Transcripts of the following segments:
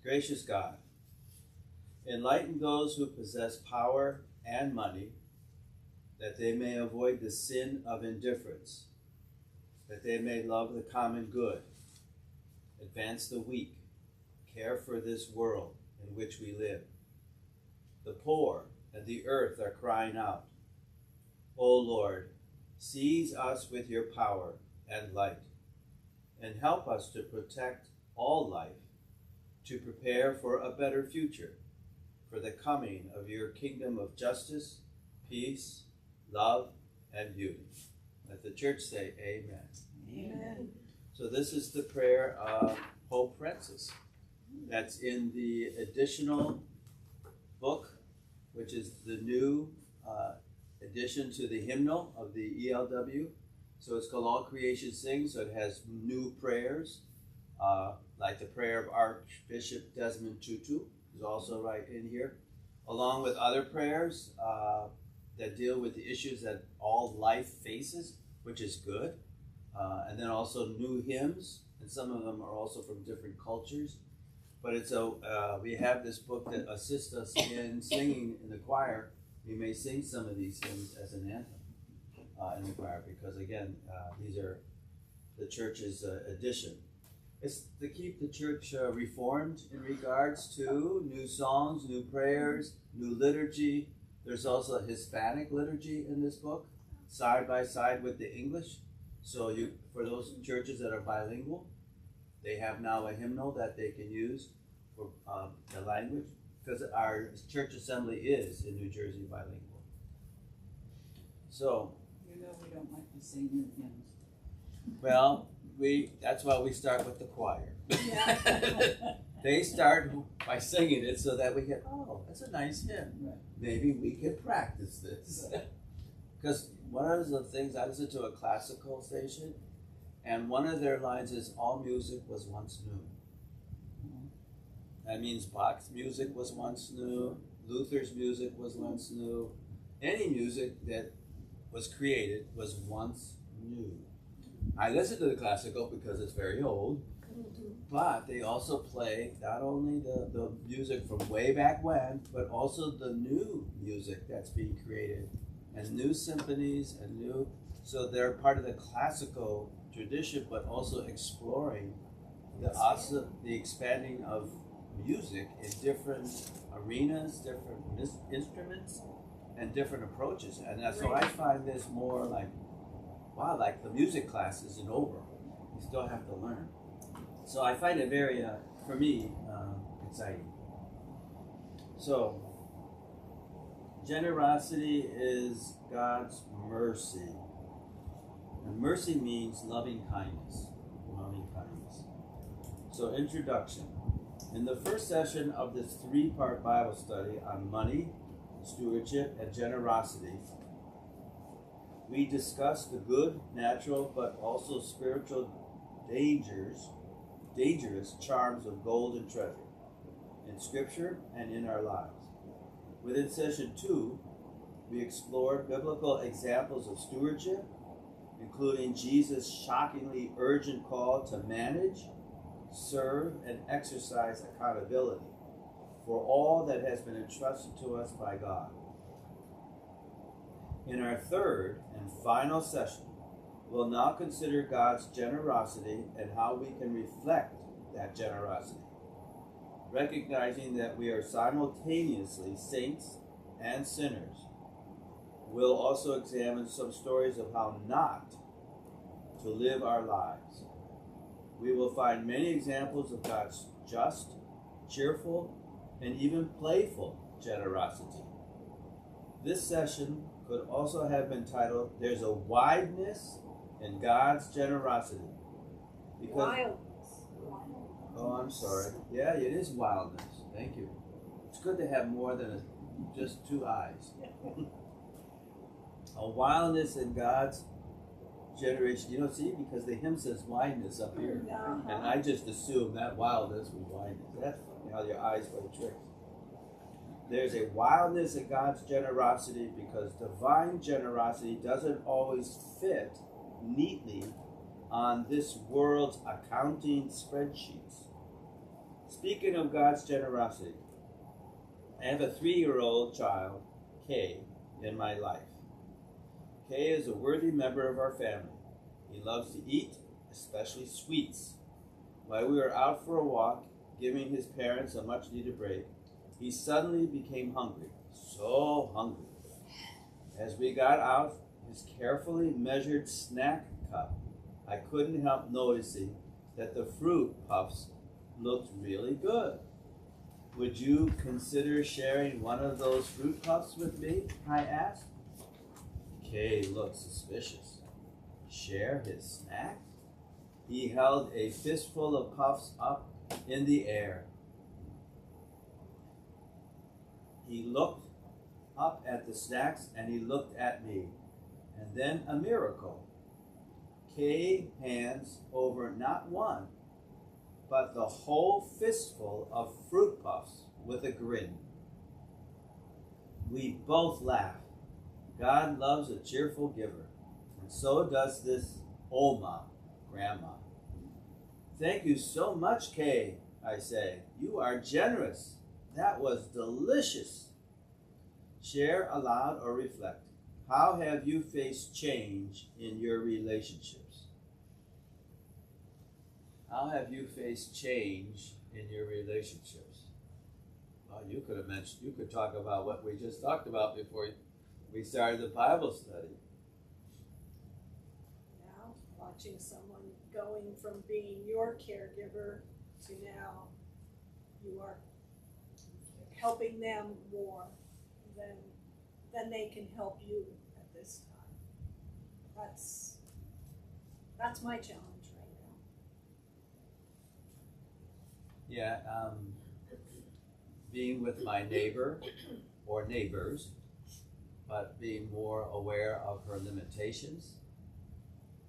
Gracious God, enlighten those who possess power and money, that they may avoid the sin of indifference, that they may love the common good, advance the weak, care for this world in which we live. The poor and the earth are crying out. O Lord, seize us with your power and light, and help us to protect all life, to prepare for a better future, for the coming of your kingdom of justice, peace, love, and beauty. Let the church say amen. Amen. So this is the prayer of Pope Francis. That's in the additional book, which is the new addition to the hymnal of the ELW. So it's called All Creation Sings, so it has new prayers, like the prayer of Archbishop Desmond Tutu is also right in here, along with other prayers that deal with the issues that all life faces, which is good. And then also new hymns, and some of them are also from different cultures. But it's we have this book that assists us in singing in the choir. We may sing some of these hymns as an anthem in the choir, because again, these are the church's addition. It's to keep the church reformed in regards to new songs, new prayers, new liturgy. There's also a Hispanic liturgy in this book, side by side with the English. So for those churches that are bilingual, they have now a hymnal that they can use for the language, because our church assembly is in New Jersey bilingual. So, You know we don't like to sing new hymns. well, that's why we start with the choir. Yeah. They start by singing it so that we get, oh, that's a nice hymn. Right. Maybe we could practice this. Because one of the things, I listen to a classical station, and one of their lines is, all music was once new. That means Bach's music was once new, Luther's music was once new. Any music that was created was once new. I listen to the classical because it's very old, but they also play not only the music from way back when, but also the new music that's being created, and new symphonies and new, so they're part of the classical tradition, but also exploring the expanding of music in different arenas, different instruments, and different approaches. And so I find this more like, wow, like the music class isn't over. You still have to learn. So I find it very, for me, exciting. So, generosity is God's mercy. And mercy means loving kindness. Loving kindness. So, introduction. In the first session of this 3-part Bible study on money, stewardship, and generosity, we discussed the good, natural, but also spiritual dangerous charms of gold and treasure in Scripture and in our lives. Within session 2, we explored biblical examples of stewardship, including Jesus' shockingly urgent call to manage, serve, and exercise accountability for all that has been entrusted to us by God. In our third and final session, we'll now consider God's generosity and how we can reflect that generosity, recognizing that we are simultaneously saints and sinners. We'll also examine some stories of how not to live our lives. We will find many examples of God's just, cheerful, and even playful generosity. This session could also have been titled, There's a Wideness in God's Generosity. Wildness. Oh, I'm sorry. Yeah, it is wildness. Thank you. It's good to have more than just 2 eyes. A wildness in God's generation. You know, see, because the hymn says wideness up here. And I just assumed that wildness was wideness. That's funny how your eyes play tricks. There's a wildness in God's generosity because divine generosity doesn't always fit neatly on this world's accounting spreadsheets. Speaking of God's generosity, I have a 3-year-old child, Kay, in my life. Kay is a worthy member of our family. He loves to eat, especially sweets. While we were out for a walk, giving his parents a much-needed break, he suddenly became hungry, so hungry. As we got out his carefully measured snack cup, I couldn't help noticing that the fruit puffs looked really good. Would you consider sharing one of those fruit puffs with me? I asked. Kay looked suspicious. Share his snack? He held a fistful of puffs up in the air. He looked up at the snacks and he looked at me. And then a miracle. Kay hands over not one, but the whole fistful of fruit puffs with a grin. We both laughed. God loves a cheerful giver, and so does this Oma, Grandma. Thank you so much, Kay, I say. You are generous. That was delicious. Share aloud or reflect. How have you faced change in your relationships? How have you faced change in your relationships? Well, you could talk about what we just talked about before we started the Bible study. Now, watching someone going from being your caregiver to now you are helping them more than they can help you at this time. That's my challenge right now. Yeah, being with my neighbor or neighbors, but being more aware of her limitations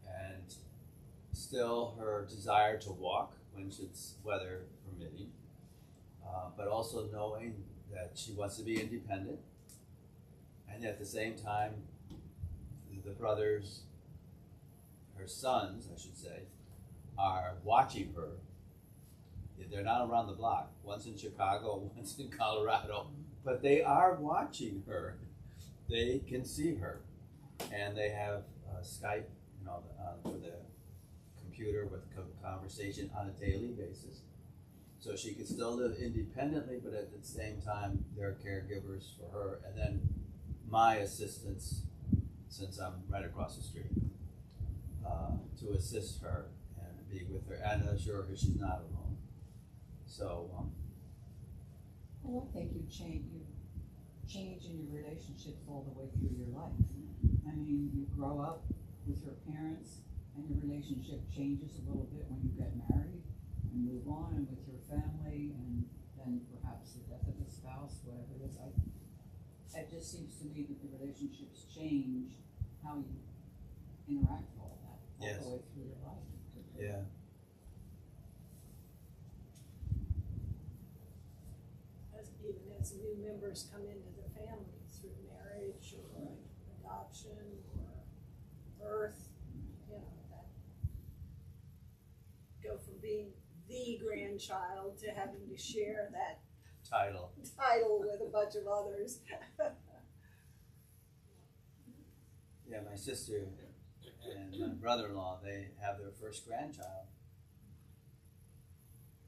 and still her desire to walk when it's weather permitting, but also knowing that she wants to be independent, and at the same time the brothers, her sons I should say, are watching her. They're not around the block. One's in Chicago, one's in Colorado, but they are watching her. They can see her, and they have Skype, for the computer with conversation on a daily basis. So she can still live independently, but at the same time, they're caregivers for her, and then my assistants, since I'm right across the street, to assist her and be with her and assure her she's not alone. So, Well, I think you change in your relationships all the way through your life. I mean, you grow up with your parents, and your relationship changes a little bit when you get married and move on, and with your family, and then perhaps the death of a spouse, whatever it is. It just seems to me that the relationships change how you interact with all that all Yes. the way through your life. yeah. Even as new members come into the family through marriage or adoption or birth, that go from being the grandchild to having to share that Title. title with a bunch of others. Yeah, my sister and my brother-in-law, they have their first grandchild.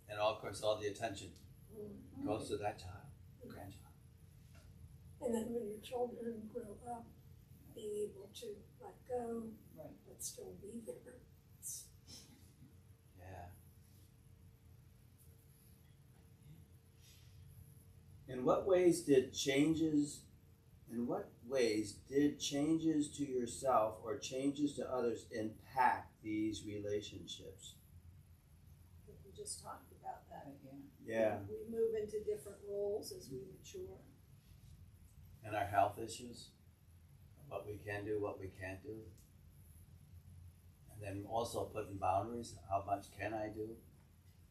And of course, all the attention goes to that child, grandchild. And then when your children grow up, being able to let go, Right. but still be there. Yeah. In what ways did changes to yourself or changes to others impact these relationships? I think we just talked about that. Yeah. We move into different roles as we mature. And our health issues, what we can do, what we can't do. And then also putting boundaries, how much can I do?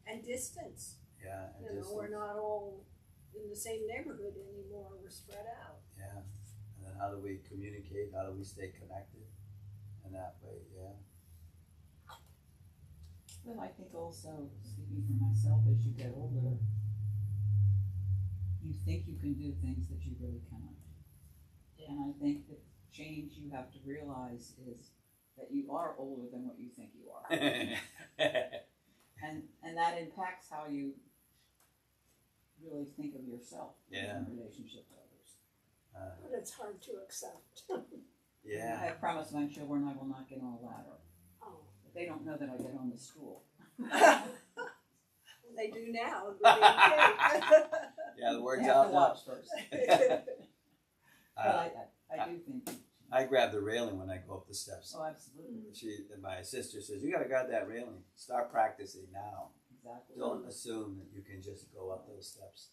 And distance. Yeah, and distance. We're not all in the same neighborhood anymore. We're spread out. Yeah. And then how do we communicate? How do we stay connected? In that way, yeah. Well, I think also, speaking for myself, as you get older, can do things that you really cannot. And I think the change you have to realize is that you are older than what you think you are. And that impacts how you really think of yourself in relationship to others. But it's hard to accept. I have promised my children I will not get on a ladder. Oh. But they don't know that I get on the stool. They do now. Yeah, the word's They have out to now. watch first. But I do think. I grab the railing when I go up the steps. Oh, absolutely. My sister says, you gotta grab that railing. Start practicing now. Exactly. Don't assume that you can just go up those steps.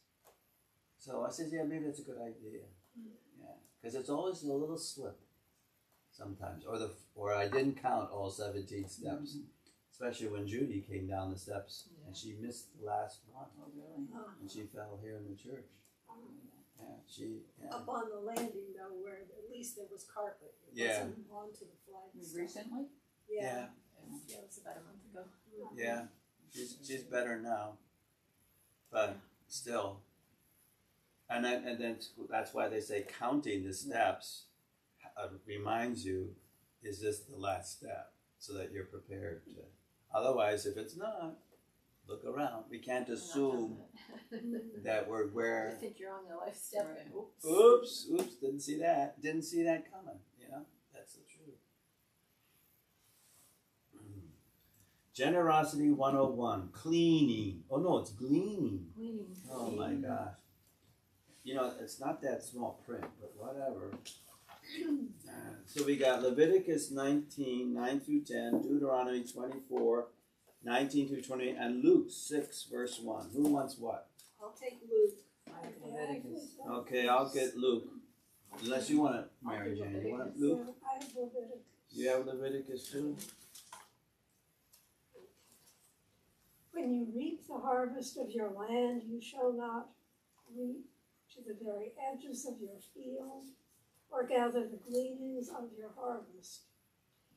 So I said, yeah, maybe that's a good idea. Yeah, because it's always a little slip sometimes, or I didn't count all 17 steps. Mm-hmm. Especially when Judy came down the steps and she missed the last one. Oh, really? And she fell here in the church. Yeah, Up on the landing though, where at least there was carpet. It wasn't onto the flags. Recently? Yeah. Yeah, it was about a month ago. Yeah. She's better now. But still. And then that's why they say counting the steps reminds you, is this the last step? So that you're prepared to. Otherwise, if it's not, look around. We can't assume that we're where. You think you're on the life step. Right. Oops. Oops, didn't see that coming, you know? That's the truth. Generosity 101, cleaning. Oh no, it's gleaning. Oh my gosh. You know, it's not that small print, but whatever. So we got Leviticus 19, 9 through 10, Deuteronomy 24, 19 through 20, and Luke 6, verse 1. Who wants what? I'll take Luke. I have Leviticus. Okay, I'll get Luke. Unless you want it, Mary Jane. You want it, Luke? I have Leviticus. You have Leviticus too? When you reap the harvest of your land, you shall not reap to the very edges of your field, or gather the gleanings of your harvest.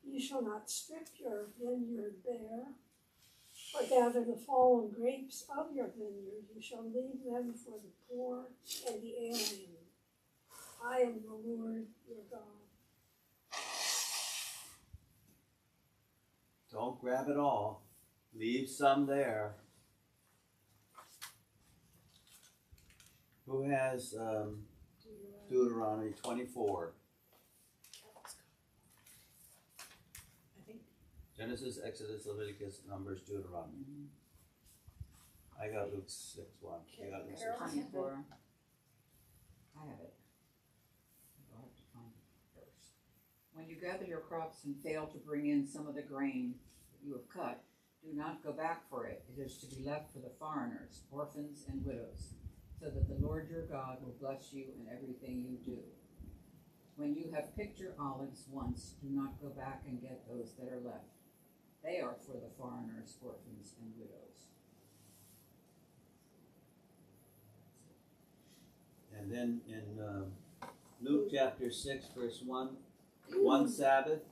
You shall not strip your vineyard bare, or gather the fallen grapes of your vineyard. You shall leave them for the poor and the alien. I am the Lord your God. Don't grab it all. Leave some there. Who has Deuteronomy 24? I think. Genesis, Exodus, Leviticus, Numbers, Deuteronomy. I got Luke 6, 1. You got Luke 6, 1. 24. I have it. I'll have to find it first. When you gather your crops and fail to bring in some of the grain that you have cut, do not go back for it. It is to be left for the foreigners, orphans, and widows, so that the Lord your God will bless you in everything you do. When you have picked your olives once, do not go back and get those that are left. They are for the foreigners, orphans, and widows. And then in Luke chapter 6, verse 1, one Sabbath,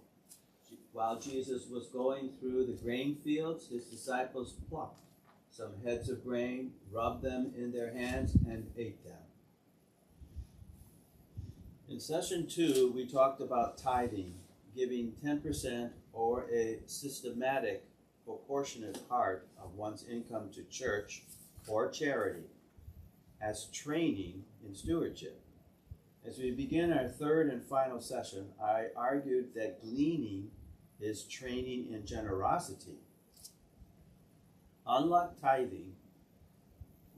while Jesus was going through the grain fields, his disciples plucked some heads of grain, rubbed them in their hands, and ate them. In session 2, we talked about tithing, giving 10% or a systematic, proportionate part of one's income to church or charity as training in stewardship. As we begin our third and final session, I argued that gleaning is training in generosity. Unlike tithing,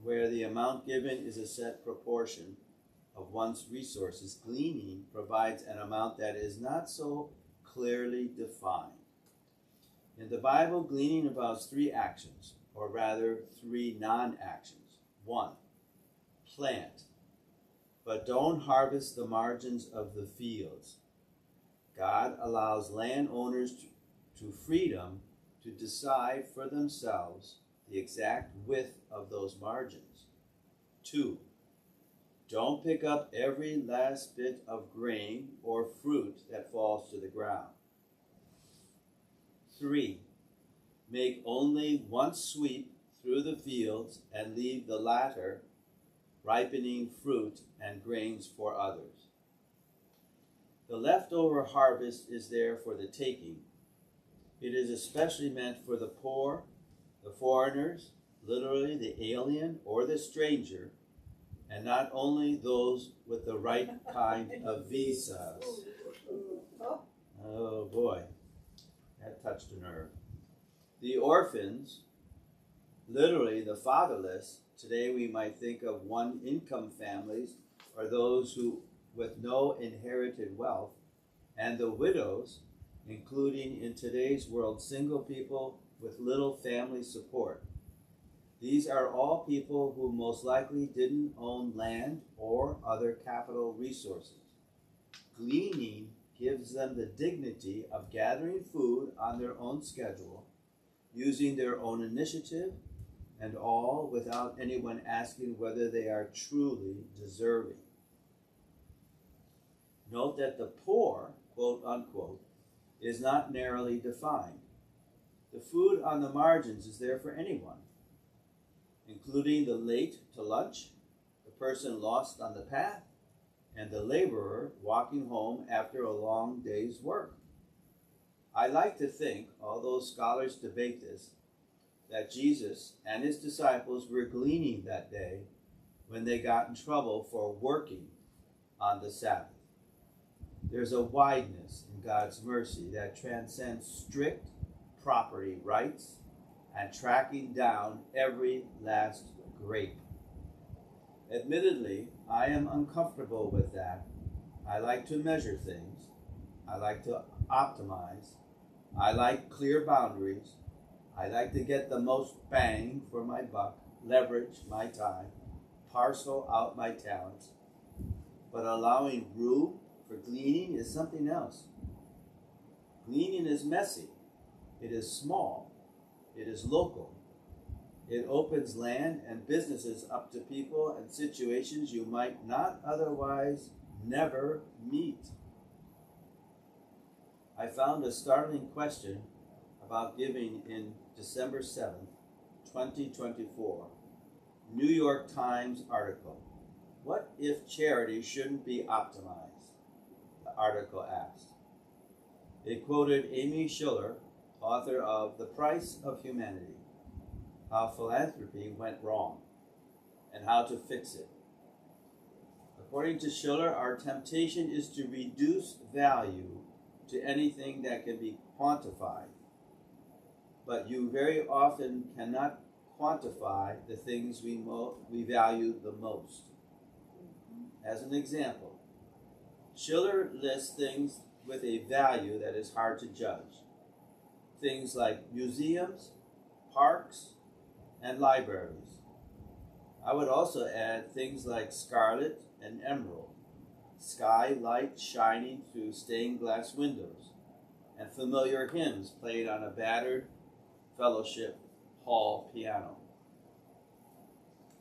where the amount given is a set proportion of one's resources, gleaning provides an amount that is not so clearly defined. In the Bible, gleaning involves 3 actions, or rather 3 non-actions. 1, plant, but don't harvest the margins of the fields. God allows landowners to freedom to decide for themselves the exact width of those margins. 2, don't pick up every last bit of grain or fruit that falls to the ground. 3, make only one sweep through the fields and leave the latter ripening fruit and grains for others. The leftover harvest is there for the taking. It is especially meant for the poor, the foreigners, literally the alien or the stranger, and not only those with the right kind of visas. Oh boy, that touched a nerve. The orphans, literally the fatherless, today we might think of one-income families or those who with no inherited wealth, and the widows, including in today's world single people with little family support. These are all people who most likely didn't own land or other capital resources. Gleaning gives them the dignity of gathering food on their own schedule, using their own initiative, and all without anyone asking whether they are truly deserving. Note that the poor, quote unquote, is not narrowly defined. The food on the margins is there for anyone, including the late to lunch, the person lost on the path, and the laborer walking home after a long day's work. I like to think, although scholars debate this, that Jesus and his disciples were gleaning that day when they got in trouble for working on the Sabbath. There's a wideness in God's mercy that transcends strict property rights and tracking down every last grape. Admittedly, I am uncomfortable with that. I like to measure things. I like to optimize. I like clear boundaries. I like to get the most bang for my buck, leverage my time, parcel out my talents. But allowing room for gleaning is something else. Gleaning is messy. It is small. It is local. It opens land and businesses up to people and situations you might not otherwise never meet. I found a startling question about giving in December 7th, 2024. New York Times article. What if charity shouldn't be optimized? The article asked. It quoted Amy Schiller, author of The Price of Humanity, how philanthropy went wrong and how to fix it. According to Schiller, our temptation is to reduce value to anything that can be quantified. But you very often cannot quantify the things we value the most. As an example, Schiller lists things with a value that is hard to judge. Things like museums, parks, and libraries. I would also add things like scarlet and emerald, skylight shining through stained glass windows, and familiar hymns played on a battered fellowship hall piano.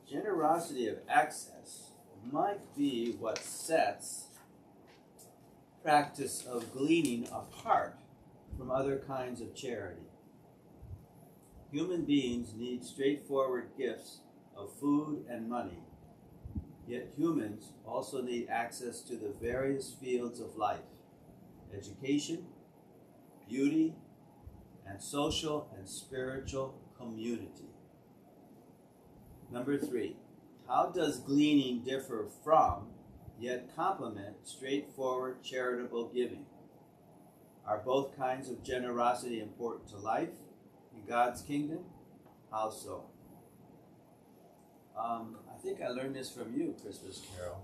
Generosity of access might be what sets practice of gleaning apart from other kinds of charity. Human beings need straightforward gifts of food and money, yet humans also need access to the various fields of life, education, beauty, and social and spiritual community. Number 3, how does gleaning differ from, yet complement, straightforward charitable giving? Are both kinds of generosity important to life in God's kingdom? How so? I think I learned this from you, Christmas Carol.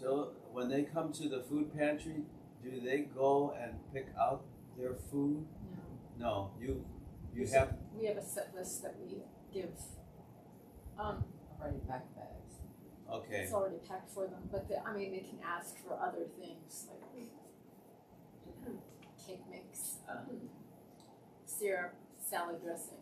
So when they come to the food pantry, do they go and pick out their food? No. You have. We have a set list that we give. Already packed bags. Okay. It's already packed for them, but they can ask for other things like cake mix, syrup, salad dressing.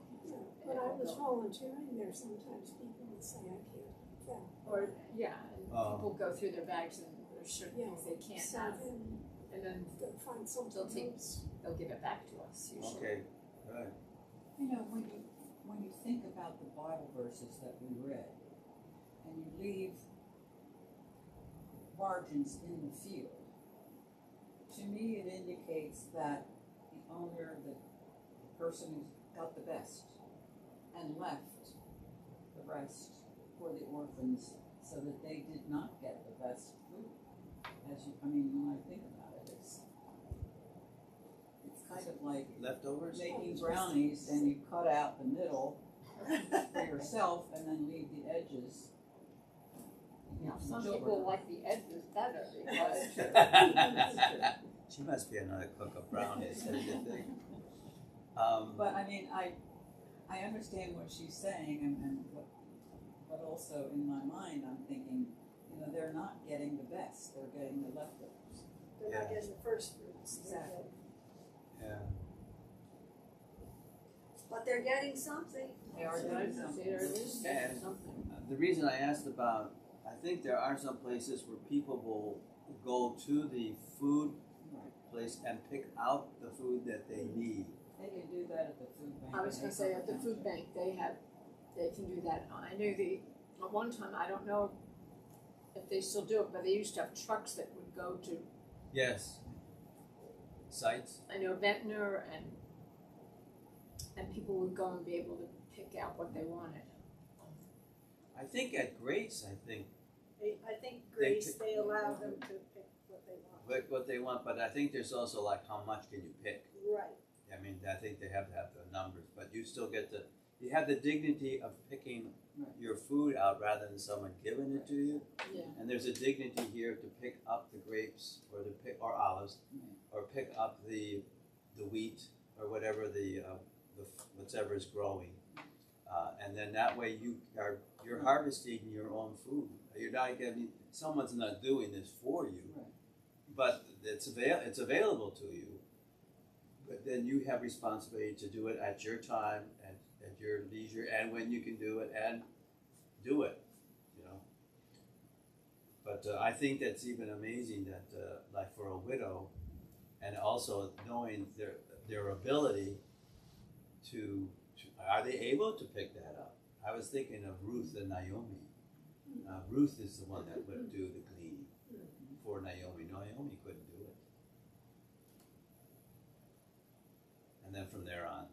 When I was volunteering there, sometimes people would say, I can't eat that. Or and people go through their bags and there's certain things they can't So have, then and then they'll find something else. they'll give it back to us usually. Okay. Good. You know, when you think about the Bible verses that we read, and you leave margins in the field, to me it indicates that the owner, the person who's got the best, and left the rest for the orphans so that they did not get the best food. When I think about it, it's kind of like Leftovers? making brownies and you cut out the middle for yourself and then leave the edges. Now, some people like the edges better because She must be another cook of brownies, don't you think? But I understand what she's saying, but also in my mind I'm thinking, they're not getting the best; they're getting the leftovers. They're not getting the first fruits. Exactly. Yeah. But they're getting something. They are doing something. And the reason I asked about, I think there are some places where people will go to the food place and pick out the food that they need. They can do that at the food bank. I was going to say at the food bank they can do that. I knew at one time, I don't know if they still do it, but they used to have trucks that would go to. Yes. Sites? I know Ventnor and people would go and be able to pick out what they wanted. I think at Grace, I think Grace, they allow them to pick what they want. what they want, but I think there's also like how much can you pick? Right. I think they have to have the numbers, but you still get you have the dignity of picking your food out rather than someone giving it to you. Yeah. And there's a dignity here to pick up the grapes or olives, or pick up the wheat or whatever whatever is growing, and then that way you're harvesting your own food. You're not getting someone's not doing this for you, but it's available to you. But then you have responsibility to do it at your time, at your leisure, and when you can do it, and do it. But I think that's even amazing that, like for a widow, and also knowing their ability to are they able to pick that up? I was thinking of Ruth and Naomi. Ruth is the one that would do the cleaning for Naomi. Naomi couldn't do it. And then from there on,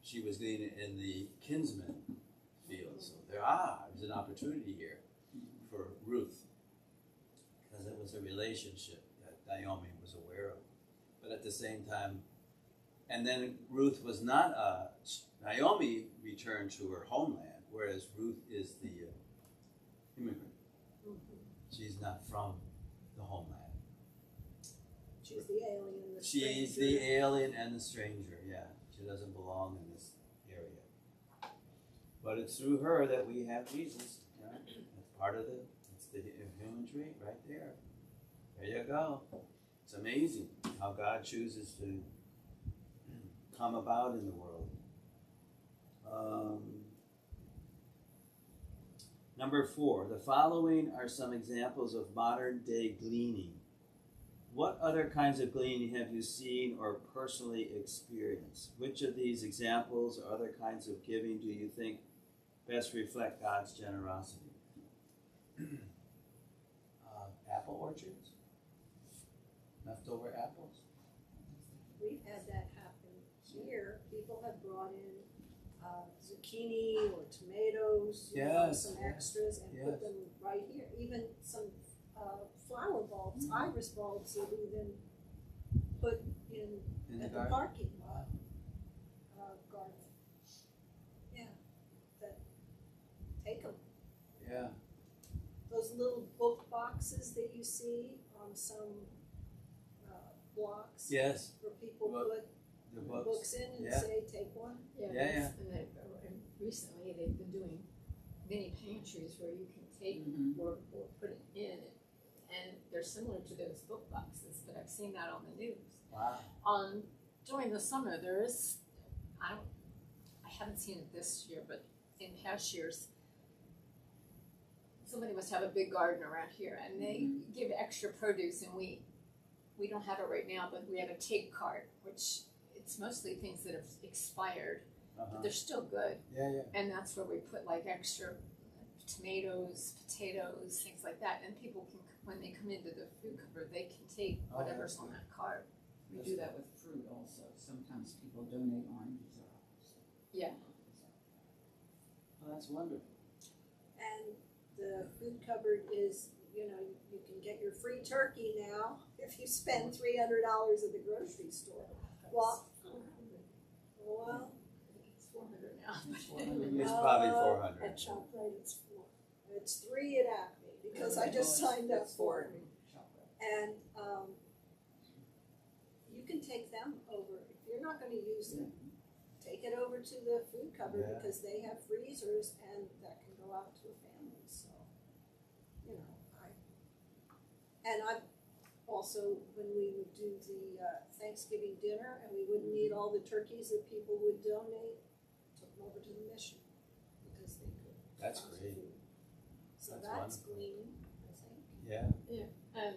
she was gleaning in the kinsman field. So there's an opportunity here for Ruth, because it was a relationship that Naomi was aware of. But at the same time, and then Ruth was not Naomi returned to her homeland, whereas Ruth is the immigrant. She's not from the homeland. She's the alien. She's the alien and the stranger, yeah. She doesn't belong in this area. But it's through her that we have Jesus. Right? That's part of it's the human trait right there. There you go. It's amazing how God chooses to come about in the world. Number 4, the following are some examples of modern day gleaning. What other kinds of gleaning have you seen or personally experienced? Which of these examples or other kinds of giving do you think best reflect God's generosity? Apple orchards? Leftover apples? We've had that happen here. People have brought in zucchini or tomatoes, some extras, and put them right here. Even some flower bulbs, iris bulbs, that even put in at the parking lot garden. Yeah, take them. Yeah. Those little book boxes that you see on some blocks. Yes. Where people put the books in and say, take one. And recently they've been doing mini pantries where you can take or put it in, and they're similar to those book boxes, but I've seen that on the news. Wow. During the summer there is, I haven't seen it this year, but in past years, somebody must have a big garden around here, and they give extra produce, and we don't have it right now, but we have a take cart, which it's mostly things that have expired, but they're still good. Yeah. And that's where we put like extra tomatoes, potatoes, things like that, and people can, when they come into the food cupboard, they can take whatever's on that card. We do that with fruit also. Sometimes people donate oranges or apples. Yeah. Oh, that's wonderful. And the food cupboard is, you know, you can get your free turkey now if you spend $300 at the grocery store. Well, It's 400 now. It's probably 400. At ShopRite it's 4. it's 3 at Acme because I just signed up for it. And you can take them over. If you're not gonna use them, take it over to the food cupboard Yeah. because they have freezers and that can go out to a family, so, you know, I've also, when we would do the Thanksgiving dinner and we wouldn't eat all the turkeys that people would donate, took them over to the mission because they could. That's sponsor great. food. So That's that's wonderful. gleaning, I think. Yeah.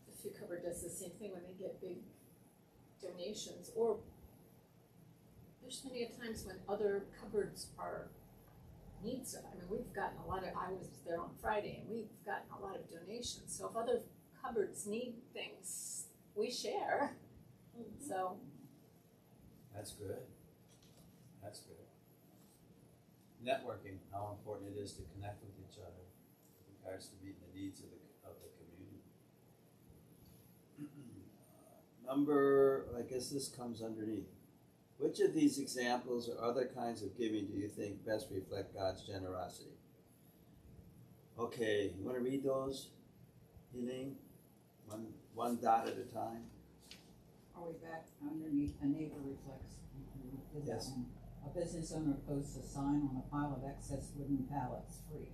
The food cupboard does the same thing when they get big donations, or there's many times when other cupboards need stuff. I mean, we've gotten a lot of, I was there on Friday, and we've gotten a lot of donations, so if other cupboards need things, we share, so. That's good. That's good. Networking, how important it is to connect with each other in regards to meeting the needs of the community. Number, I guess this comes underneath. Which of these examples or other kinds of giving do you think best reflect God's generosity? Okay, you want to read those, Elaine? One dot at a time? Are we back underneath? A neighbor reflects. We did that Yes. one. A business owner posts a sign on a pile of excess wooden pallets, free.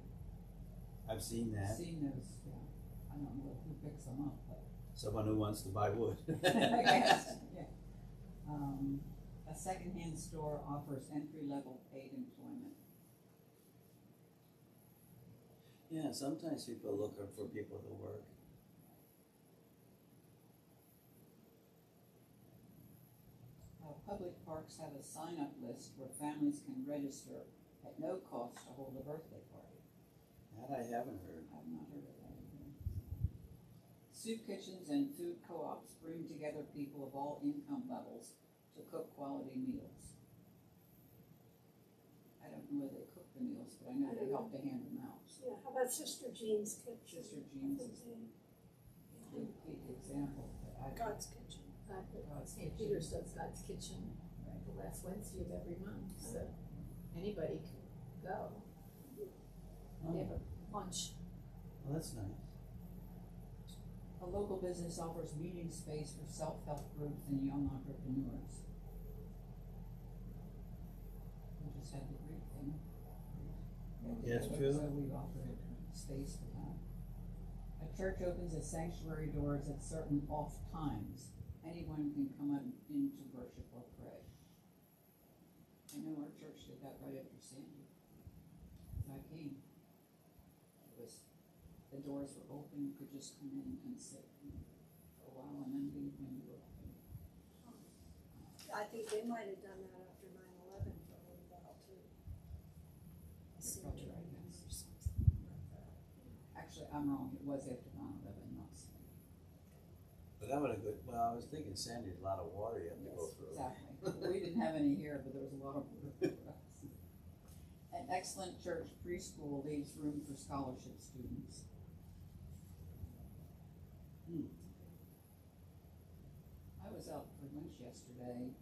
I've seen I've that. seen those, yeah. I don't know who picks them up, but. Someone who wants to buy wood. I guess, yeah. A secondhand store offers entry-level paid employment. Yeah, sometimes people look for people to work. Public parks have a sign-up list where families can register at no cost to hold a birthday party. That I haven't heard. I've not heard of that either. Soup kitchens and food co-ops bring together people of all income levels to cook quality meals. I don't know where they cook the meals, but I know they help to hand them out. Yeah, how about Sister Jean's Kitchen? Sister Jean's I is think a good example, but I. God's Kitchen. St. Peter's does God's Kitchen the last Wednesday of every month, so anybody can go. They have a lunch. Well, that's nice. A local business offers meeting space for self-help groups and young entrepreneurs. We just had the Greek thing. Yeah, it's true. So we offered space for that. A church opens its sanctuary doors at certain off times. Anyone can come in to worship or pray. I know our church did that right after Sandy. I came. The doors were open, you could just come in and sit for a while and then leave when you were open. I think they might have done that after 9/11 for a little while too. You're probably right, yes. Or something like that. Actually, I'm wrong, it was after 9/11, not Sandy. But that would have good. Well, I was thinking Sandy's a lot of water you have to go through. Exactly. We didn't have any here, but there was a lot of water for us. An excellent church preschool leaves room for scholarship students. I was out for lunch yesterday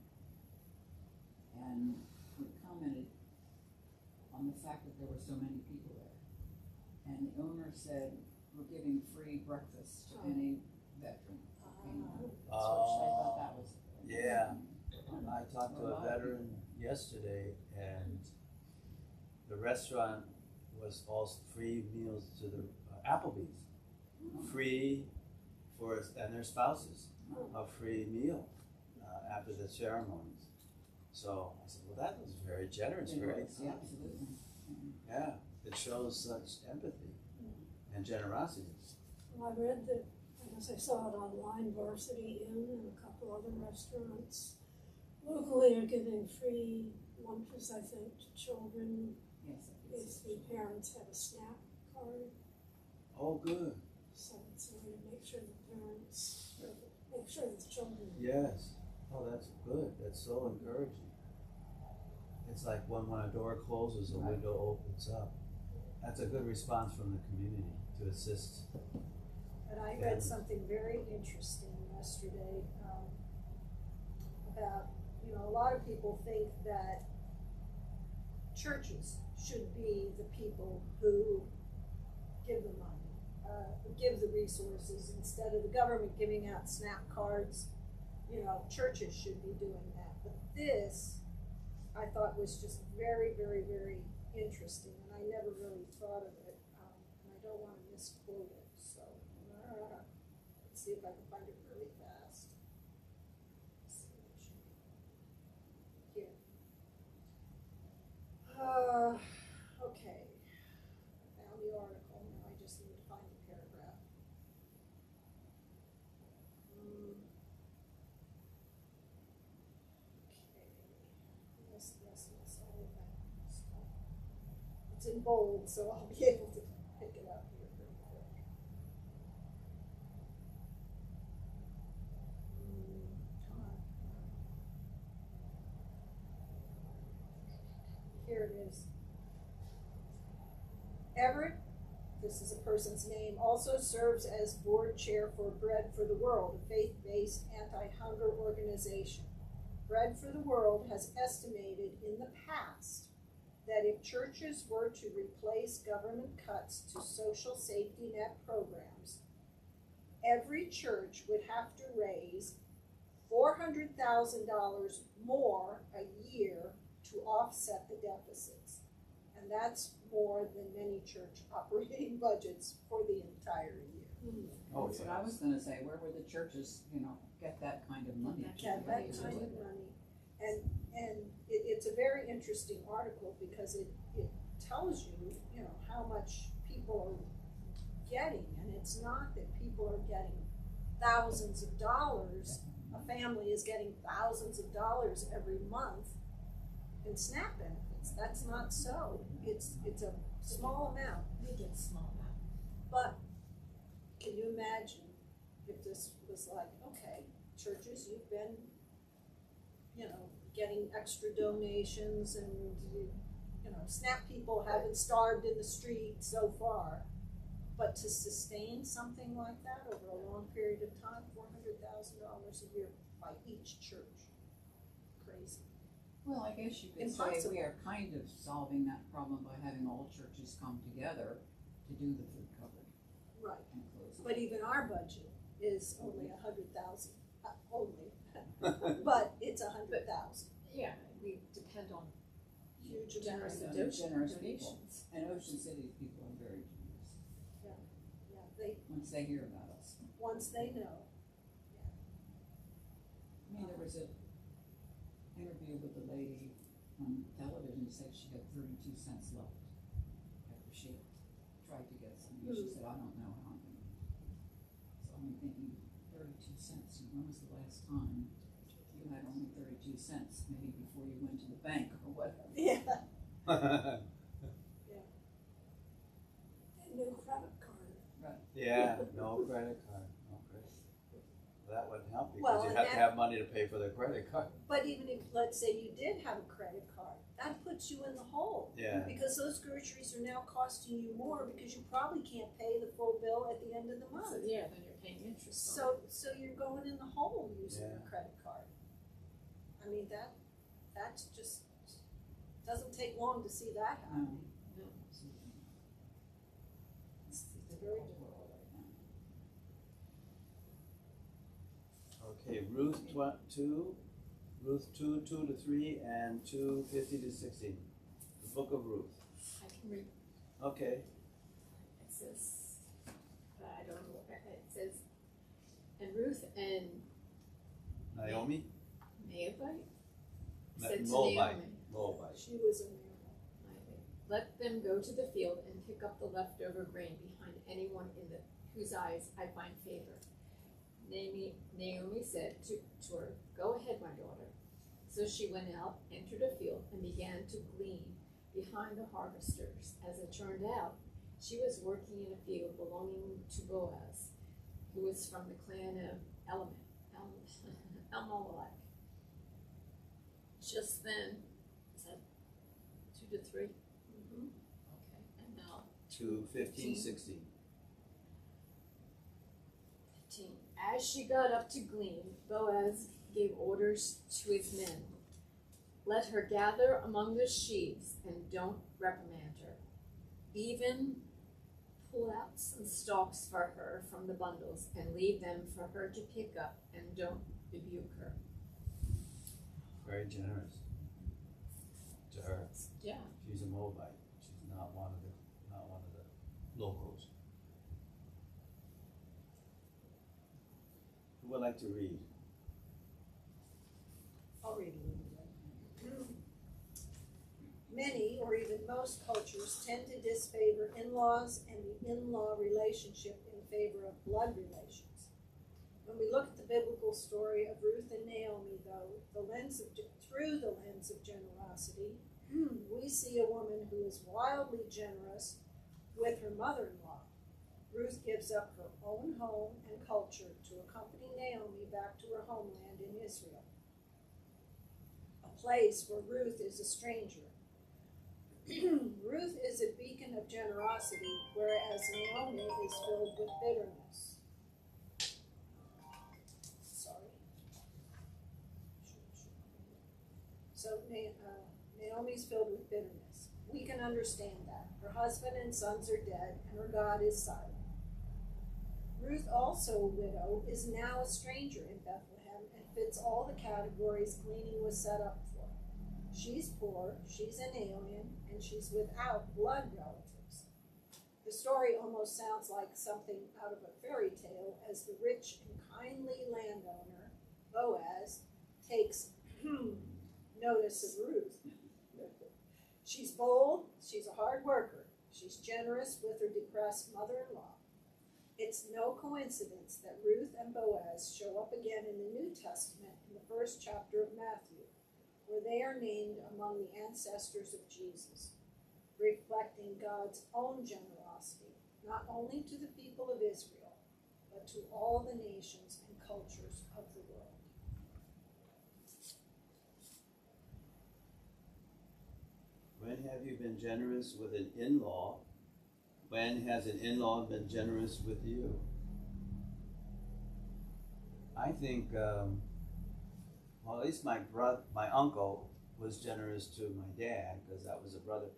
and we commented on the fact that there were so many people there. And the owner said, we're giving free breakfast to any veteran. So I thought that was. Yeah. I talked to a veteran yesterday, and the restaurant was all free meals to the Applebee's. Free for and their spouses, a free meal after the ceremonies. So I said, well, that was very generous, very Yeah, absolutely. yeah. It shows such empathy and generosity. Well, I read that, I guess I saw it online, Varsity Inn and a couple other restaurants locally are giving free lunches, I think, to children. Yes, if the parents have a SNAP card, Oh, good. so it's a way to make sure the parents, make sure the children. Yes. Oh, that's good. That's so encouraging. It's like when a door closes, a window opens up. That's a good response from the community to assist. But I read something very interesting yesterday, about, a lot of people think that churches should be the people who give the money, who give the resources, instead of the government giving out SNAP cards. Churches should be doing that. But this, I thought, was just very, very, very interesting, and I never really thought of it, and I don't want to misquote it, so, let's see if I can find it really fast. Let's see what it should be. Here. Okay, I found the article, now I just need to find the paragraph. Yes, all of that stuff. It's in bold, so I'll be able to pick it up here pretty quick. Come on. Here it is. Everett, this is a person's name, also serves as board chair for Bread for the World, a faith-based anti-hunger organization. Bread for the World has estimated in the past that if churches were to replace government cuts to social safety net programs, every church would have to raise $400,000 more a year to offset the deficits. And that's more than many church operating budgets for the entire year. Oh, That's what I was gonna say, where would the churches, get that kind of money? Get that kind of money. And it's a very interesting article because it tells you, how much people are getting. And it's not that people are getting thousands of dollars. A family is getting thousands of dollars every month in SNAP benefits. That's not so. It's a small amount. They get small amount. But can you imagine if this was like, okay, churches, you've been, getting extra donations and, SNAP people haven't starved in the street so far. But to sustain something like that over a long period of time, $400,000 a year by each church. Crazy. Well, I guess you could Impossible. say we are kind of solving that problem by having all churches come together to do the food cupboard Right. and close it. But even our budget is only 100,000, only, but it's 100,000. Yeah, we depend on Huge generous amount. Generous people. donations. And Ocean City people are very generous, Yeah, once they hear about us. once they know. I mean, there was an interview with a lady on television who said she had 32 cents left after she tried to get some. She said, I don't know how I'm gonna. So I'm thinking 32 cents, and when was the last time you had only 32 cents? Maybe before you went to the bank or whatever. Yeah. And no credit card. Yeah, no credit card, no credit. That wouldn't help Well, because you and have to that- have money to pay for the credit card. But even if, let's say you did have a credit card, that puts you in the hole. Yeah. Because those groceries are now costing you more because you probably can't pay the full bill at the end of the month. So, yeah, then you're paying interest on it. So you're going in the hole using Yeah. a credit card. I mean, that's just, doesn't take long to see that happen. No, absolutely not. It's It's a very difficult world right now. Okay, Ruth 2, 2 to 3, and 2, 50 to 16. The book of Ruth. I can read. Okay. It says, I don't know what it says. And Ruth and Naomi? Moabite said to Moabite. Naomi, Moabite. She was a miracle. let them go to the field and pick up the leftover grain behind anyone whose eyes I find favor. Naomi said to her, go ahead, my daughter. So she went out, entered a field, and began to glean behind the harvesters. As it turned out, she was working in a field belonging to Boaz, who was from the clan of Elimelech. Just then, is that 2 to 3? Mhm. Okay, and now To 15, 16. 15. As she got up to glean, Boaz gave orders to his men. Let her gather among the sheaves and don't reprimand her. Even pull out some stalks for her from the bundles and leave them for her to pick up, and don't rebuke her. Very generous to her. Yeah. She's a Moabite. She's not one of the locals. Who would like to read? I'll read a little bit. Many, or even most cultures, tend to disfavor in-laws and the in-law relationship in favor of blood relations. When we look at the biblical story of Ruth and Naomi, though, through the lens of generosity, we see a woman who is wildly generous with her mother-in-law. Ruth gives up her own home and culture to accompany Naomi back to her homeland in Israel, a place where Ruth is a stranger. Ruth is a beacon of generosity, whereas Naomi is filled with bitterness. Sorry. So Naomi's filled with bitterness. We can understand that. Her husband and sons are dead, and her God is silent. Ruth, also a widow, is now a stranger in Bethlehem and fits all the categories gleaning was set up for. She's poor, she's an alien, and she's without blood relatives. The story almost sounds like something out of a fairy tale as the rich and kindly landowner, Boaz, takes notice of Ruth. She's bold, she's a hard worker, she's generous with her depressed mother-in-law. It's no coincidence that Ruth and Boaz show up again in the New Testament in the first chapter of Matthew, where they are named among the ancestors of Jesus, reflecting God's own generosity, not only to the people of Israel, but to all the nations and cultures of the world. When have you been generous with an in-law? When has an in-law been generous with you? I think, well, at least my uncle was generous to my dad, because that was a brother,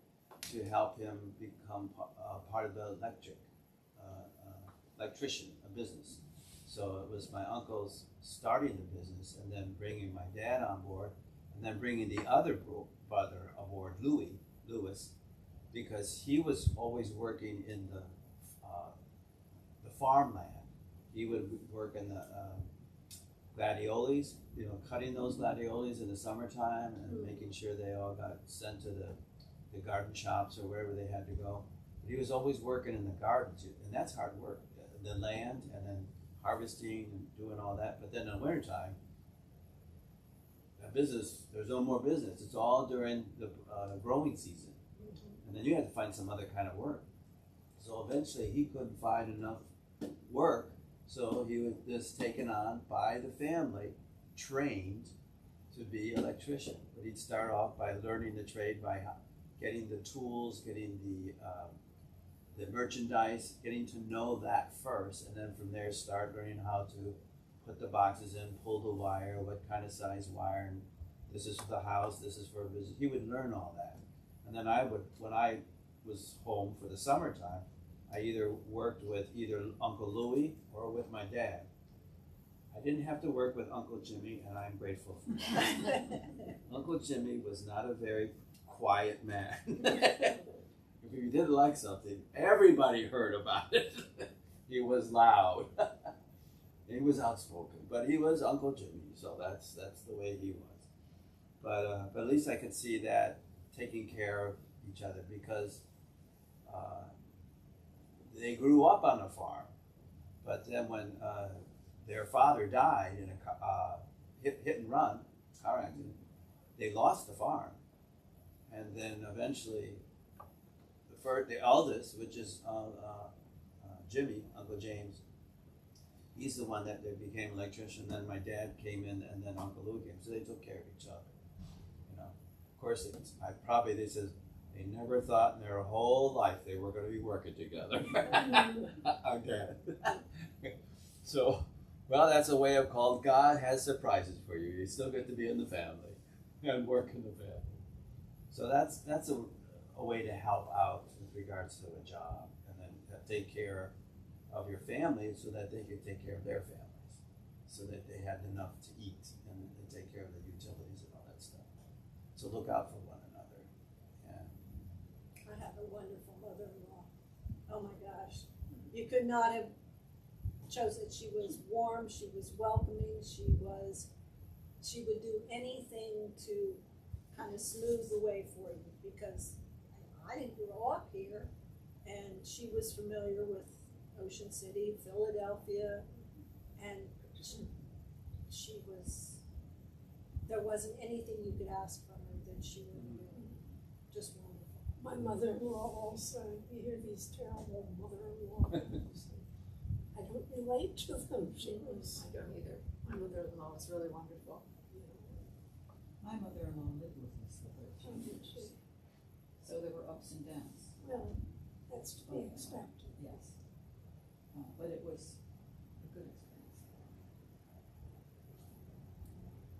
to help him become part of the electrician, a business. So it was my uncle's starting the business and then bringing my dad on board, and then bringing the other brother aboard, Lewis, because he was always working in the farmland. He would work in the gladioles, cutting those gladioles in the summertime and making sure they all got sent to the garden shops or wherever they had to go. But he was always working in the gardens, and that's hard work. The land, and then harvesting and doing all that. But then in the wintertime, that business, there's no more business. It's all during the growing season. And then you had to find some other kind of work. So eventually he couldn't find enough work, so he was just taken on by the family, trained to be an electrician. But he'd start off by learning the trade, by getting the tools, getting the merchandise, getting to know that first, and then from there start learning how to put the boxes in, pull the wire, what kind of size wire, and this is for the house, this is for a business. He would learn all that. And then when I was home for the summertime, I either worked with either Uncle Louie or with my dad. I didn't have to work with Uncle Jimmy, and I'm grateful for that. Uncle Jimmy was not a very quiet man. If you didn't like something, everybody heard about it. He was loud. He was outspoken, but he was Uncle Jimmy, so that's the way he was. But at least I could see that taking care of each other, because they grew up on a farm, but then when their father died in a hit and run car accident, they lost the farm, And then eventually, the eldest, which is Jimmy, Uncle James, he's the one that they became electrician. Then my dad came in, and then Uncle Lou came. So they took care of each other. You know, of course, they says they never thought in their whole life they were going to be working together. Our dad. So, well, that's a way of called God has surprises for you. You still get to be in the family and work in the family. So that's a way to help out with regards to a job, and then take care of your family so that they can take care of their families, so that they had enough to eat and take care of the utilities and all that stuff. So look out for one another. Yeah. I have a wonderful mother-in-law. Oh my gosh. You could not have chosen. She was warm, she was welcoming, she would do anything to kind of smooth the way for you, because I didn't grow up here, and she was familiar with Ocean City, Philadelphia, and there wasn't anything you could ask from her that she wouldn't do. Just wonderful. My mother-in-law also, you hear these terrible mother-in-laws. I don't relate to them. I don't either. My mother-in-law was really wonderful. My mother-in-law lived with us for 13 years. So there were ups and downs. Well, that's to be expected. Yes. But it was a good experience.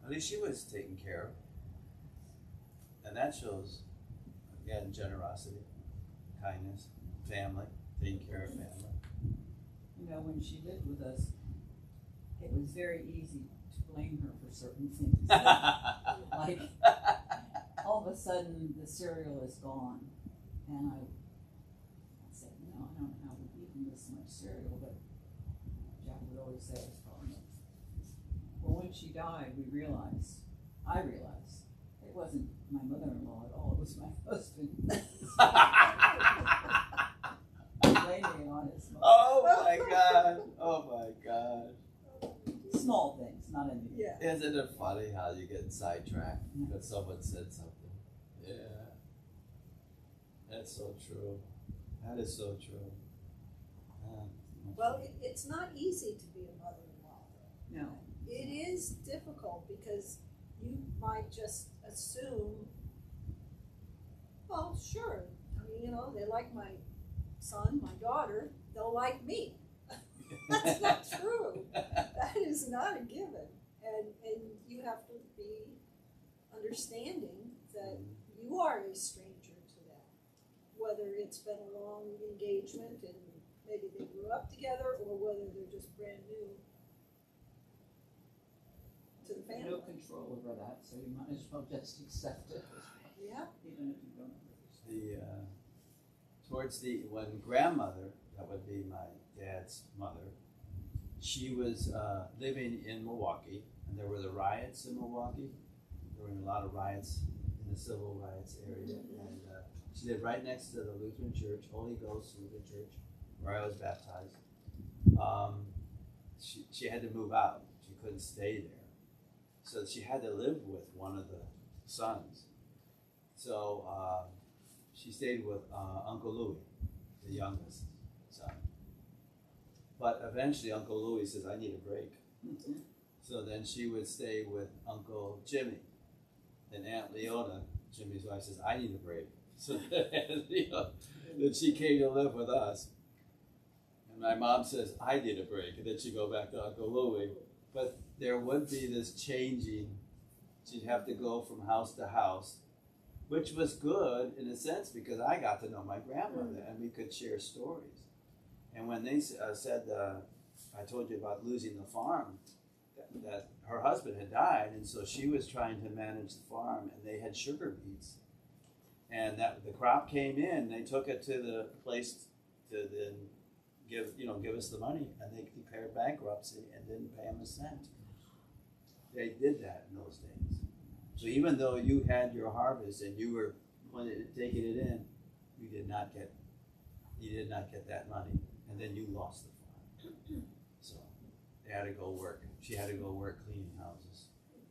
At least she was taken care of. And that shows, again, generosity, kindness, family, taking care of family. You know, when she lived with us, it was very easy to blame her for certain things. Like, all of a sudden, the cereal is gone. And I said, I don't know how we've eaten this much cereal, but Jack would always say it's gone. Well, when she died, I realized, it wasn't my mother-in-law at all, it was my husband. Blaming it on his mother. Oh my God! Oh my God! Small things, not anything. Yeah. Isn't it funny how you get sidetracked because someone said something? Yeah. That's so true. That is so true. Well, it's not easy to be a mother-in-law. No. It is difficult because you might just assume, well, sure. I mean, you know, they like my son, my daughter, they'll like me. That's not true. That is not a given. And you have to be understanding that you are a stranger to them. Whether it's been a long engagement and maybe they grew up together, or whether they're just brand new to the family. No control over that, so you might as well just accept it. Yeah. Even if you don't understand. When grandmother, that would be my dad's mother, she was living in Milwaukee, and there were the riots in Milwaukee. There were a lot of riots in the civil rights area, and she lived right next to the Lutheran Church, Holy Ghost Lutheran Church, where I was baptized. She had to move out. She couldn't stay there. So she had to live with one of the sons. So she stayed with Uncle Louis, the youngest son. But eventually Uncle Louis says, I need a break. So then she would stay with Uncle Jimmy. And Aunt Leona, Jimmy's wife, says, I need a break. So then she came to live with us. And my mom says, I need a break. And then she'd go back to Uncle Louis. But there would be this changing. She'd have to go from house to house, which was good in a sense because I got to know my grandmother and we could share stories. And when they said, I told you about losing the farm, that her husband had died, and so she was trying to manage the farm, and they had sugar beets. And that the crop came in, they took it to the place to then give us the money, and they declared bankruptcy and didn't pay them a cent. They did that in those days. So even though you had your harvest and you were taking it in, you did not get that money, and then you lost the farm. So they had to go work. She had to go work cleaning houses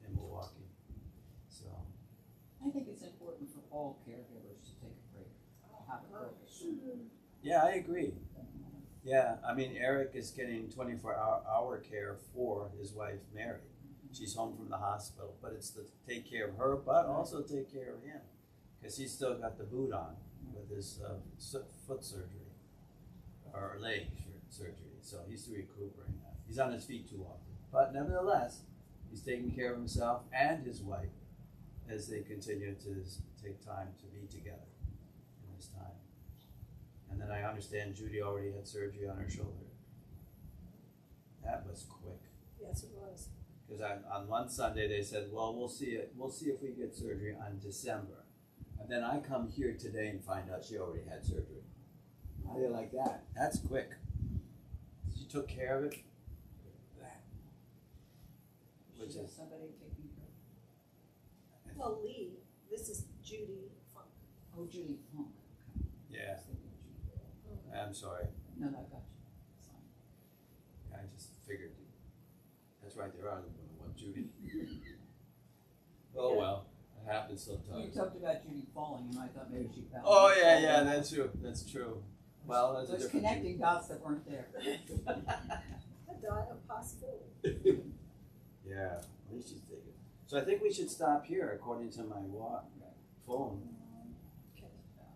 in Milwaukee. So I think it's important for all caregivers to take a break, have a break. Yeah, I agree. Yeah, I mean, Eric is getting 24-hour care for his wife, Mary. She's home from the hospital, but it's to take care of her, but also take care of him, because he's still got the boot on with his foot surgery, or leg surgery, so he's recuperating. He's on his feet too often. But nevertheless, he's taking care of himself and his wife as they continue to take time to be together in this time. And then I understand Judy already had surgery on her shoulder. That was quick. Yes, it was. Because on one Sunday they said, well, we'll see if we get surgery on December. And then I come here today and find out she already had surgery. How do you like that? That's quick. She took care of it. Which She has is somebody taking care of. Well, Lee, this is Judy Funk. Oh, Judy Funk. yeah. I was thinking Judy. I'm sorry. No, I got you. It's fine. I just figured. That's right. There are one Judy. Oh well, it happens You sometimes. talked about Judy falling, and I thought maybe she fell. Oh yeah, that's true. That's true. Well, that's a There's different connecting dots that weren't there. A dot of possibility. Judy. Yeah, at least she's taken. So I think we should stop here, according to my phone. Okay.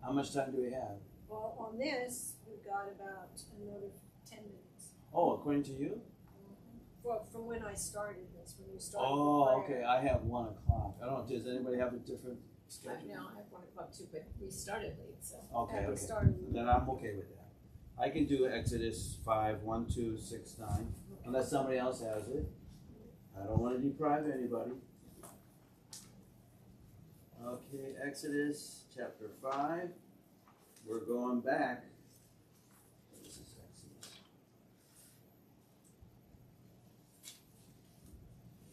How much time do we have? Well, on this, we've got about another 10 minutes. Oh, according to you? Well, from when I started this, when you started. Oh, the prayer. okay. I have 1 o'clock. I don't know. Does anybody have a different schedule? No, I have 1 o'clock too, but we started late, so. Okay, And we okay. started. Then I'm okay with that. I can do Exodus 5, 1, 2, 6, 9, unless somebody else has it. I don't want to deprive anybody. Okay, Exodus chapter 5. We're going back. This is Exodus.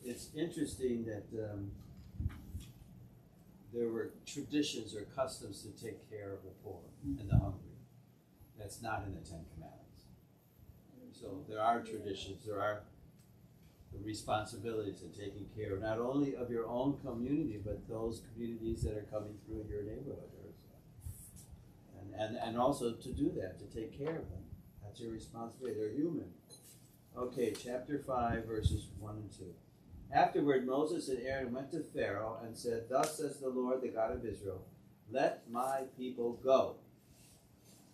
It's interesting that there were traditions or customs to take care of the poor and the hungry. That's not in the Ten Commandments. So there are traditions, there are the responsibilities of taking care not only of your own community, but those communities that are coming through your neighborhood. And also to do that, to take care of them. That's your responsibility. They're human. Okay, chapter 5, verses 1 and 2. Afterward, Moses and Aaron went to Pharaoh and said, "Thus says the Lord, the God of Israel, let my people go,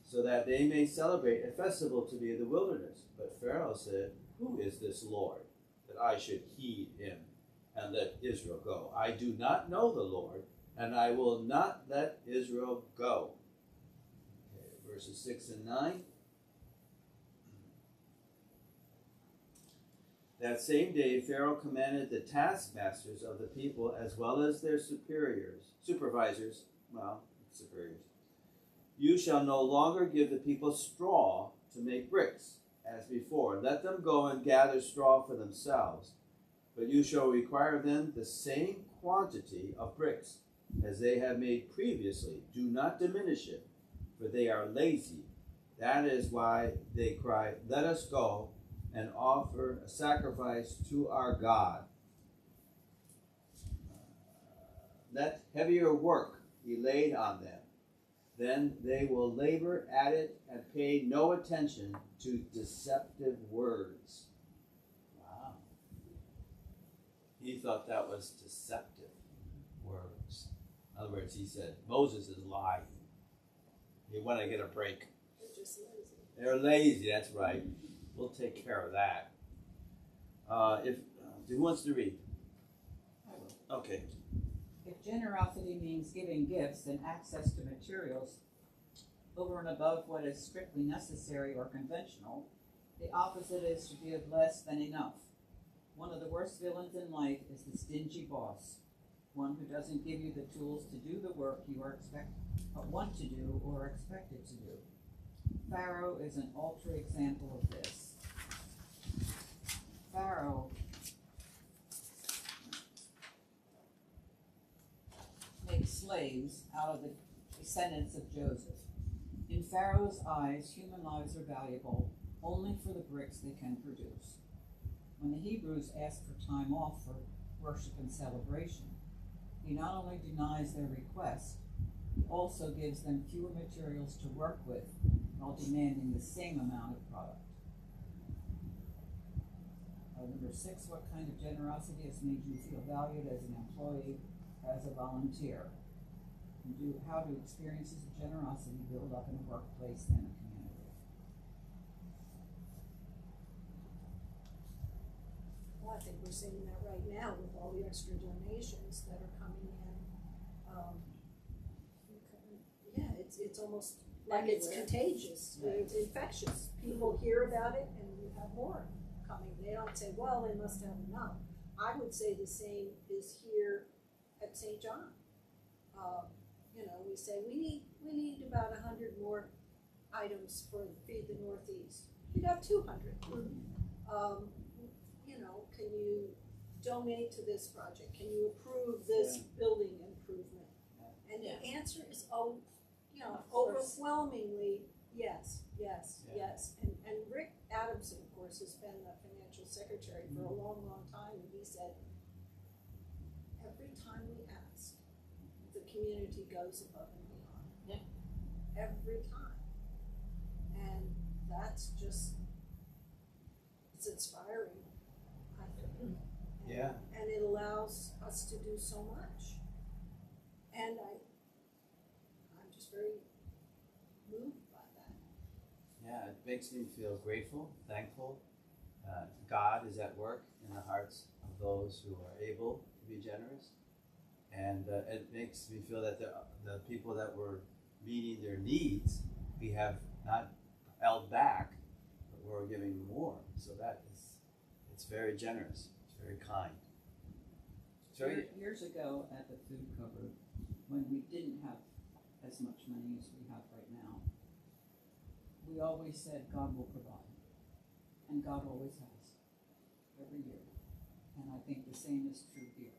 so that they may celebrate a festival to me in the wilderness." But Pharaoh said, "Who is this Lord, that I should heed him and let Israel go? I do not know the Lord, and I will not let Israel go." Okay, verses 6 and 9. That same day, Pharaoh commanded the taskmasters of the people, as well as their supervisors, "You shall no longer give the people straw to make bricks, as before. Let them go and gather straw for themselves. But you shall require of them the same quantity of bricks as they have made previously. Do not diminish it, for they are lazy. That is why they cry, 'Let us go and offer a sacrifice to our God.' Let heavier work be laid on them. Then they will labor at it and pay no attention to deceptive words." Wow. He thought that was deceptive words. In other words, he said, Moses is lying. You want to get a break. They're just lazy. They're lazy, that's right. We'll take care of that. Who wants to read? I will. Okay. If generosity means giving gifts and access to materials over and above what is strictly necessary or conventional, the opposite is to give less than enough. One of the worst villains in life is the stingy boss, one who doesn't give you the tools to do the work you want to do or are expected to do. Pharaoh is an ultra example of this. Pharaoh makes slaves out of the descendants of Joseph. In Pharaoh's eyes, human lives are valuable only for the bricks they can produce. When the Hebrews asked for time off for worship and celebration, he not only denies their request, he also gives them fewer materials to work with while demanding the same amount of product. Number 6, what kind of generosity has made you feel valued as an employee, as a volunteer? And how do experiences of generosity build up in a workplace and a community? Well, I think we're seeing that right now with all the extra donations that are coming in. Yeah, it's almost like it's Everywhere. contagious, it's infectious. People hear about it and you have more coming. They don't say, well, they must have enough. I would say the same is here at St. John. You know, we say we need about 100 more items for Feed the Northeast. We got 200. You know, can you donate to this project? Can you approve this building improvement? And the answer is, you know, overwhelmingly yes, yes, yes. And Rick Adamson, of course, has been the financial secretary for a long, long time, and he said, every time we ask, the community goes above and beyond. Yeah. Every time. And that's just, it's inspiring, I think. Yeah. And it allows us to do so much. And I'm just very moved by that. Yeah, it makes me feel grateful, thankful. God is at work in the hearts of those who are able to be generous. And it makes me feel that the people that were meeting their needs, we have not held back, but we're giving more. So it's very generous, it's very kind. It's very, Years ago at the food cupboard, when we didn't have as much money as we have right now, we always said God will provide, and God always has, every year. And I think the same is true here.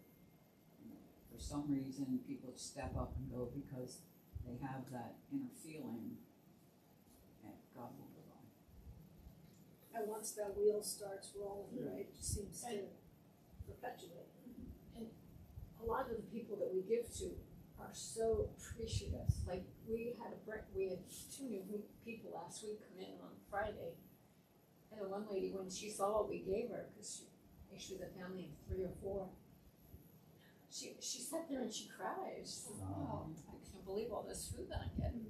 You know, for some reason, people step up and go because they have that inner feeling that God will provide. And once that wheel starts rolling, right, it just seems to perpetuate. A lot of the people that we give to are so appreciative. Like we had 2 new people last week come in on Friday, and the one lady, when she saw what we gave her, because she was a family of 3 or 4, she sat there and she cried. She said, "Oh, I can't believe all this food that I'm getting,"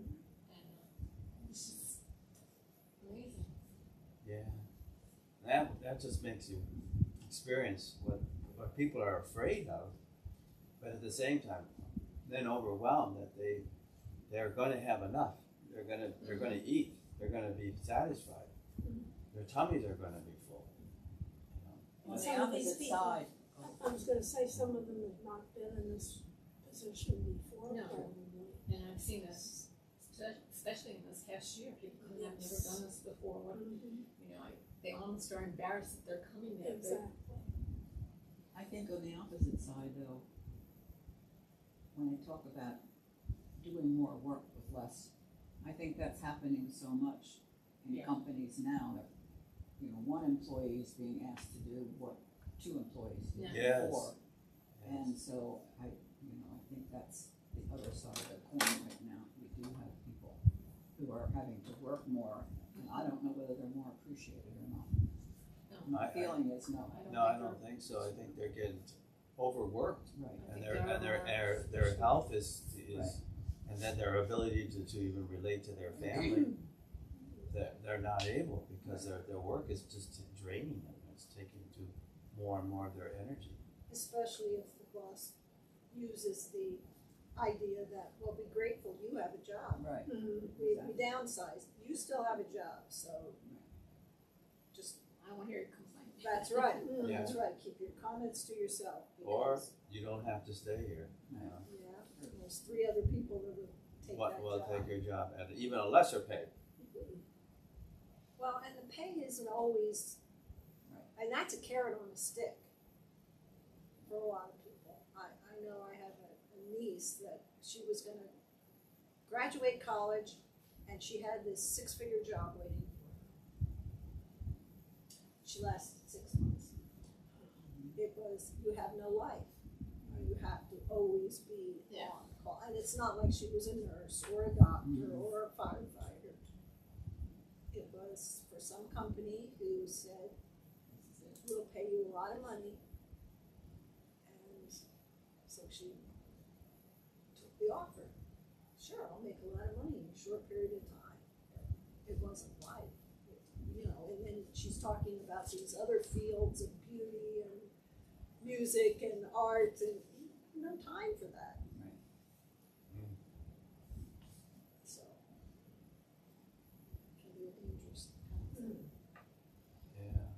and it's just amazing. yeah. That just makes you experience what people are afraid of, but at the same time, then overwhelmed that they're going to have enough. They're going to eat. They're going to be satisfied. Their tummies are going to be full. You know? On the Some of these opposite people- side, I was gonna say, some of them have not been in this position before, No. probably. And I've seen this, especially in this past year, people who have never done this before. You know, they almost are embarrassed that they're coming there. Exactly. I think on the opposite side though, when they talk about doing more work with less, I think that's happening so much in Yeah. companies now that, you know, 1 employee is being asked to do what 2 employees did Yeah. before. Yes. And so I think that's the other side of the coin right now. We do have people who are having to work more, and I don't know whether they're more appreciated or not. No. My feeling is no. No, I don't think so. I think they're getting overworked, Right. I and think their health is Right. and then their ability to even relate to their family. They're not able because their work is just draining them. It's taking more and more of their energy. Especially if the boss uses the idea that, well, be grateful you have a job. Right. We downsized, you still have a job, so just, I don't want to hear you complain. that's right, Yeah. that's right, keep your comments to yourself. Or Because, you don't have to stay here. You know. yeah, there's 3 other people that would take that Will job. take your job at even a lesser pay. Well, and the pay isn't always, and that's a carrot on a stick for a lot of people. I know I have a niece that she was gonna graduate college and she had this 6-figure job waiting for her. She lasted 6 months. It was, you have no life. You have to always be Yeah. on call. And it's not like she was a nurse or a doctor or a firefighter. It was for some company who said, we'll pay you a lot of money. And so she took the offer. Sure, I'll make a lot of money in a short period of time. It wasn't life, you know, and then she's talking about these other fields of beauty and music and art, and no time for that. Right. So, can be a dangerous kind of thing. Yeah.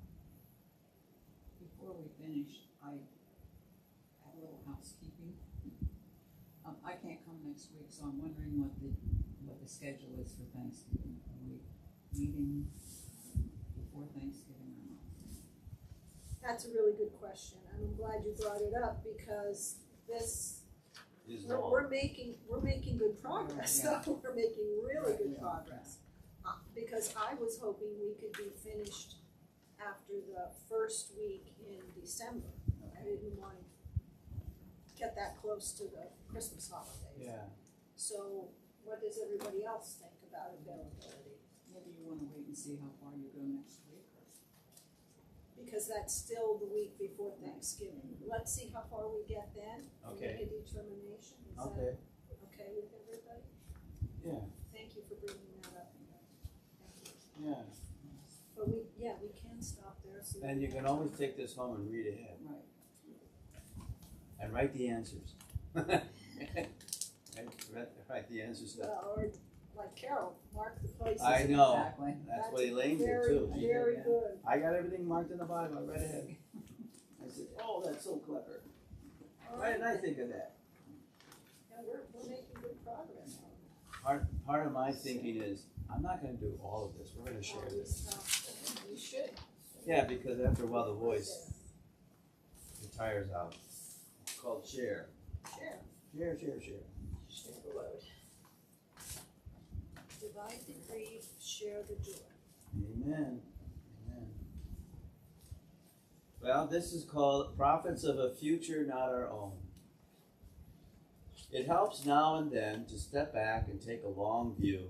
Before we finish, I have a little housekeeping. I can't come next week, so I'm wondering what the schedule is for Thanksgiving. Are we meeting before Thanksgiving or not? That's a really good question, and I'm glad you brought it up, because this, Is we're making good progress. Yeah. We're making really good Yeah. progress. Because I was hoping we could be finished after the first week in December. I didn't want to get that close to the Christmas holidays. Yeah. So what does everybody else think about availability? Maybe you wanna wait and see how far you go next week, or? Because that's still the week before Thanksgiving. Let's see how far we get then and Okay. make a determination. Is Okay. that okay with everybody? Yeah. Thank you for bringing that up. Thank you. Yeah. But we can stop there. So And we you can always take this home and read ahead Right. and write the answers. Write the answers down. Well, or like Carol, mark the places. I know. Exactly. That's what Elaine did very, too. She Very said, good. I got everything marked in the Bible. I read ahead. I said, oh, that's so clever. Why didn't I think of that? Yeah, we're making good progress. Part of my thinking is, I'm not going to do all of this. We're going to share this. You should. Yeah, because after a while the voice retires out. It's called share. Share. Share, share, share. Share the load. Divide the grief, share the joy. Amen. Amen. Well, this is called Prophets of a Future Not Our Own. It helps now and then to step back and take a long view.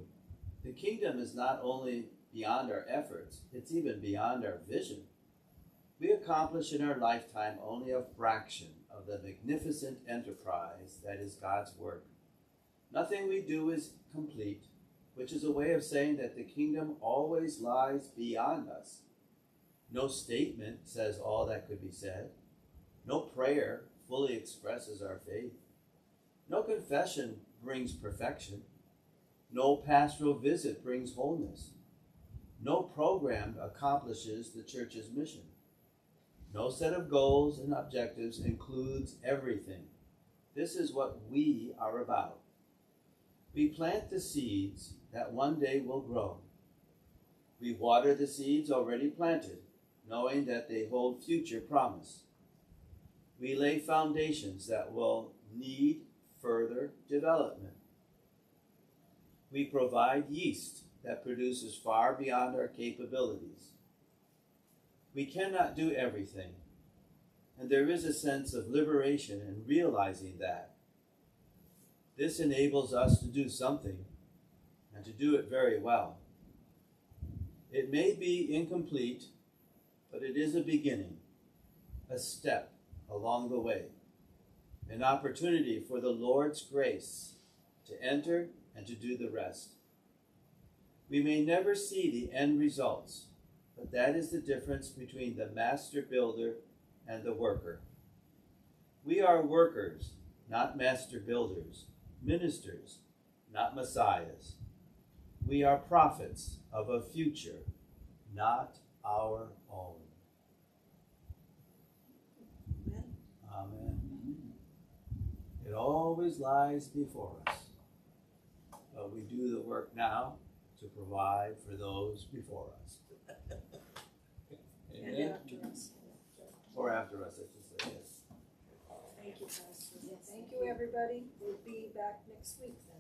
The kingdom is not only beyond our efforts, it's even beyond our vision. We accomplish in our lifetime only a fraction of the magnificent enterprise that is God's work. Nothing we do is complete, which is a way of saying that the kingdom always lies beyond us. No statement says all that could be said. No prayer fully expresses our faith. No confession brings perfection. No pastoral visit brings wholeness. No program accomplishes the church's mission. No set of goals and objectives includes everything. This is what we are about. We plant the seeds that one day will grow. We water the seeds already planted, knowing that they hold future promise. We lay foundations that will need further development. We provide yeast that produces far beyond our capabilities. We cannot do everything, and there is a sense of liberation in realizing that. This enables us to do something, and to do it very well. It may be incomplete, but it is a beginning, a step along the way, an opportunity for the Lord's grace to enter and to do the rest. We may never see the end results, but that is the difference between the master builder and the worker. We are workers, not master builders, ministers, not messiahs. We are prophets of a future, not our own. Amen. Amen. It always lies before us, but we do the work now to provide for those before us. And Amen. after us. Or after us, I should say, yes. Thank you, Pastor. Yes, Thank thank you, you. everybody. We'll be back next week then.